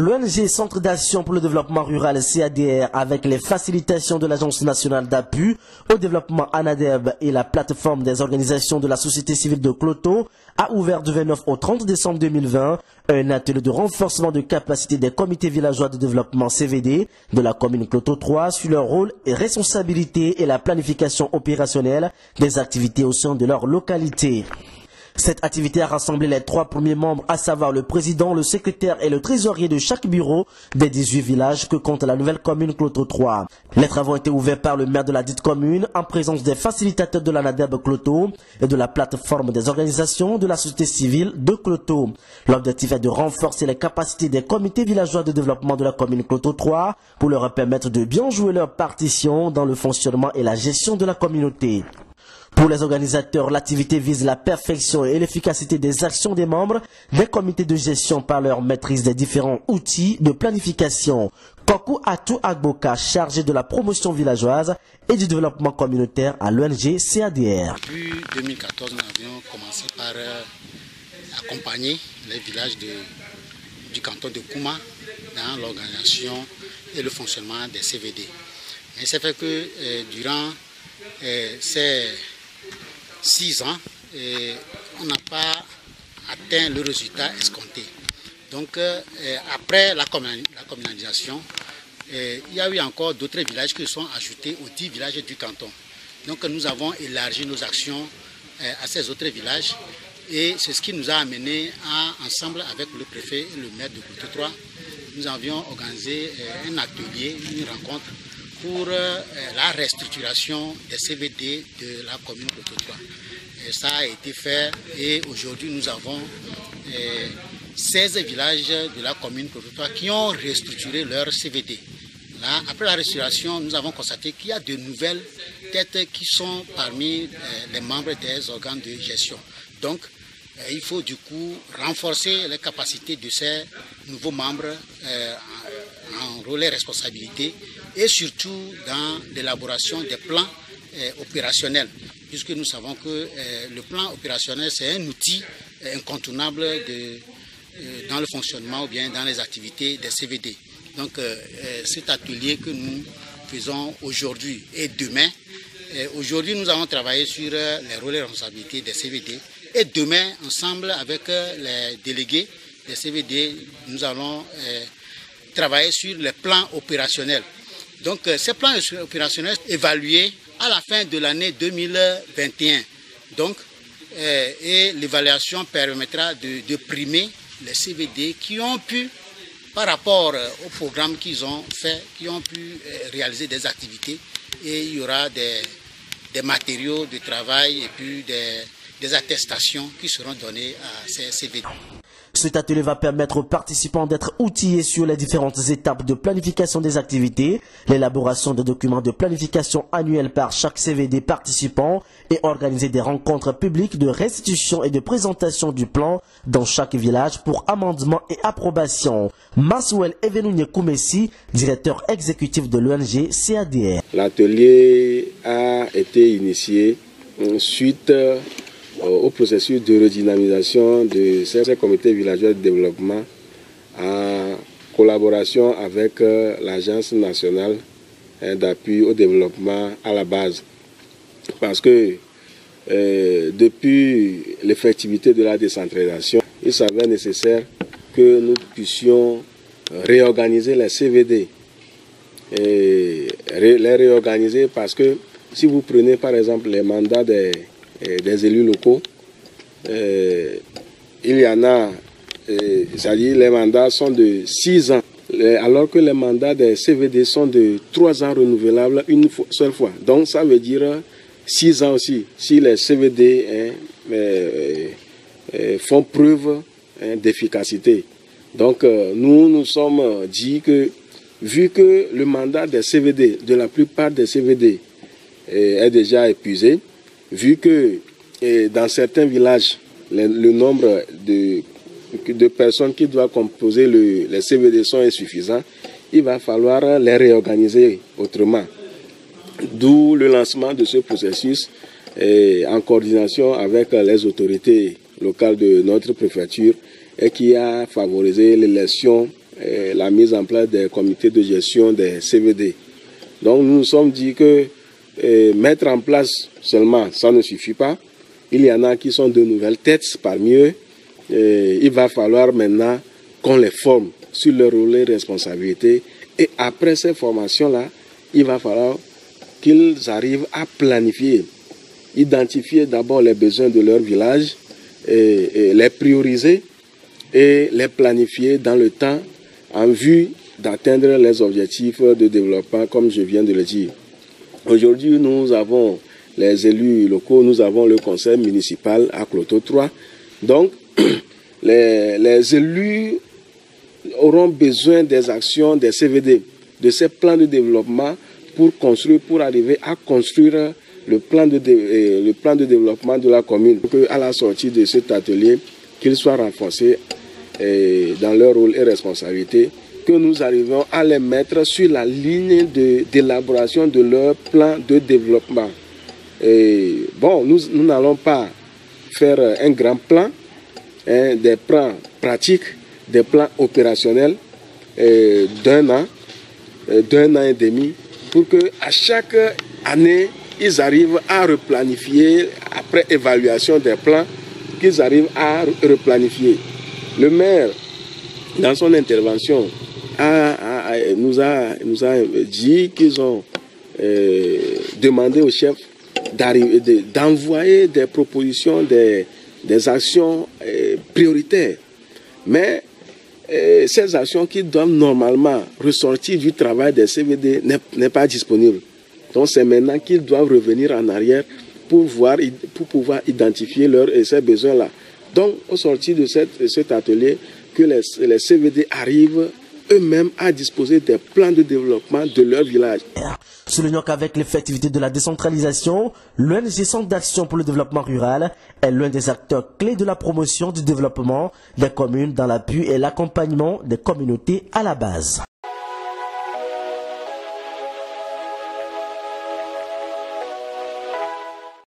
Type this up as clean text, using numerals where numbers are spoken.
L'ONG Centre d'action pour le développement rural CADR, avec les facilitations de l'Agence nationale d'appui au développement ANADEB et la plateforme des organisations de la société civile de Cloto, a ouvert du 29 au 30 décembre 2020 un atelier de renforcement de capacité des comités villageois de développement CVD de la commune Cloto 3 sur leur rôle et responsabilité et la planification opérationnelle des activités au sein de leur localité. Cette activité a rassemblé les 3 premiers membres, à savoir le président, le secrétaire et le trésorier de chaque bureau des 18 villages que compte la nouvelle commune Cloto 3. Les travaux ont été ouverts par le maire de la dite commune en présence des facilitateurs de l'ANADEB Cloto et de la plateforme des organisations de la société civile de Cloto. L'objectif est de renforcer les capacités des comités villageois de développement de la commune Cloto 3 pour leur permettre de bien jouer leur partition dans le fonctionnement et la gestion de la communauté. Pour les organisateurs, l'activité vise la perfection et l'efficacité des actions des membres des comités de gestion par leur maîtrise des différents outils de planification. Kokou Atou Agboka, chargé de la promotion villageoise et du développement communautaire à l'ONG CADR. Depuis 2014, nous avions commencé par accompagner les villages du canton de Kouma dans l'organisation et le fonctionnement des CVD. Et c'est fait que durant ces 6 ans, on n'a pas atteint le résultat escompté. Donc, après la communalisation, il y a eu encore d'autres villages qui sont ajoutés aux 10 villages du canton. Donc, nous avons élargi nos actions à ces autres villages et c'est ce qui nous a amené ensemble avec le préfet et le maire de Cloto 3, nous avions organisé un atelier, une rencontre pour la restructuration des CVD de la commune Cloto 3. Ça a été fait et aujourd'hui nous avons 16 villages de la commune Cloto 3 qui ont restructuré leur CVD. Là, après la restauration, nous avons constaté qu'il y a de nouvelles têtes qui sont parmi les membres des organes de gestion. Donc, il faut du coup renforcer les capacités de ces nouveaux membres en rôle et responsabilité et surtout dans l'élaboration des plans opérationnels, puisque nous savons que le plan opérationnel c'est un outil incontournable dans le fonctionnement ou bien dans les activités des CVD. Donc cet atelier que nous faisons aujourd'hui et demain, aujourd'hui nous allons travailler sur les rôles et responsabilités des CVD et demain ensemble avec les délégués des CVD nous allons travailler sur les plans opérationnels. Donc ces plans opérationnels évalués à la fin de l'année 2021. Donc, et l'évaluation permettra de primer les CVD qui ont pu, par rapport au programme qu'ils ont fait, qui ont pu réaliser des activités et il y aura des matériaux de travail et puis des attestations qui seront données à ces CVD. Cet atelier va permettre aux participants d'être outillés sur les différentes étapes de planification des activités, l'élaboration de documents de planification annuels par chaque CVD participant et organiser des rencontres publiques de restitution et de présentation du plan dans chaque village pour amendement et approbation. Masouel Evenougne Koumessi, directeur exécutif de l'ONG CADR. L'atelier a été initié suite au processus de redynamisation de ces comités villageois de développement en collaboration avec l'Agence nationale d'appui au développement à la base. Parce que depuis l'effectivité de la décentralisation, il s'avère nécessaire que nous puissions réorganiser les CVD. Et les réorganiser parce que si vous prenez par exemple les mandats des élus locaux, il y en a, c'est-à-dire les mandats sont de 6 ans, alors que les mandats des CVD sont de 3 ans renouvelables une seule fois. Donc ça veut dire 6 ans aussi, si les CVD font preuve d'efficacité. Donc nous nous sommes dit que, vu que le mandat des CVD, de la plupart des CVD, est déjà épuisé, vu que dans certains villages, le nombre de personnes qui doivent composer les CVD sont insuffisants, il va falloir les réorganiser autrement. D'où le lancement de ce processus en coordination avec les autorités locales de notre préfecture et qui a favorisé l'élection la mise en place des comités de gestion des CVD. Donc nous nous sommes dit que mettre en place seulement, ça ne suffit pas. Il y en a qui sont de nouvelles têtes parmi eux. Il va falloir maintenant qu'on les forme sur leur rôle et responsabilité. Et après ces formations-là, il va falloir qu'ils arrivent à planifier, identifier d'abord les besoins de leur village, et les prioriser et les planifier dans le temps en vue d'atteindre les objectifs de développement, comme je viens de le dire. Aujourd'hui, nous avons les élus locaux, nous avons le conseil municipal à Kloto 3. Donc, les élus auront besoin des actions des CVD, de ces plans de développement pour arriver à construire le plan de développement de la commune. Pour qu'à la sortie de cet atelier, qu'ils soient renforcés dans leur rôle et responsabilité, que nous arrivons à les mettre sur la ligne d'élaboration de leur plan de développement. Et bon, nous n'allons pas faire un grand plan, des plans pratiques, des plans opérationnels d'un an et demi, pour qu'à chaque année, ils arrivent à replanifier, après évaluation des plans, qu'ils arrivent à replanifier. Le maire, dans son intervention, nous a dit qu'ils ont demandé au chef d'envoyer des propositions, des actions prioritaires. Mais ces actions qui doivent normalement ressortir du travail des CVD n'est pas disponible. Donc c'est maintenant qu'ils doivent revenir en arrière pour pouvoir identifier ces besoins-là. Donc au sortir de cet atelier, que les CVD arrivent eux-mêmes à disposer des plans de développement de leur village. Soulignons qu'avec l'effectivité de la décentralisation, l'ONG Centre d'action pour le développement rural est l'un des acteurs clés de la promotion du développement des communes dans l'appui et l'accompagnement des communautés à la base.